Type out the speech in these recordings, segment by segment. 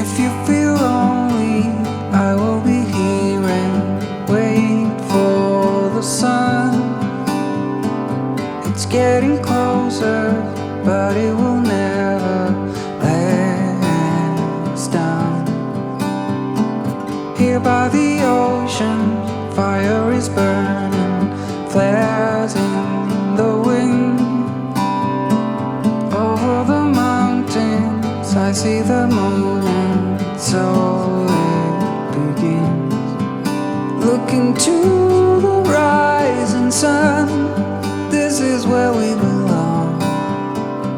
If you feel lonely, I will be here and wait for the sun. It's getting closer, but it will never let us down. Here by the ocean, fire is burning, flares in the wind. Over the mountains, I see the moon, and so it begins. Looking to the rising sun, this is where we belong,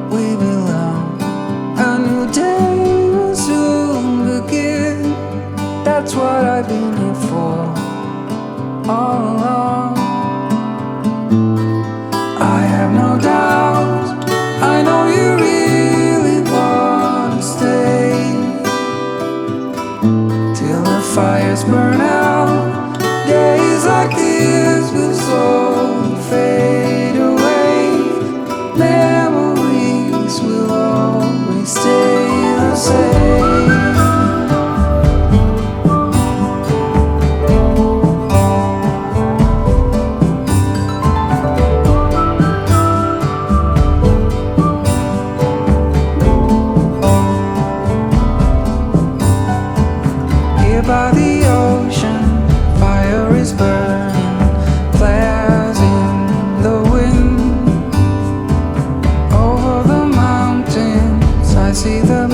we belong. A new day will soon begin, that's what I've been here for all along. I have no doubt, I know you really wanna stay till the fires burn out. Days like this will slowly fade away. Memories will always stay the same. Here by the ocean, fire is burning, flares in the wind. Over the mountains, I see the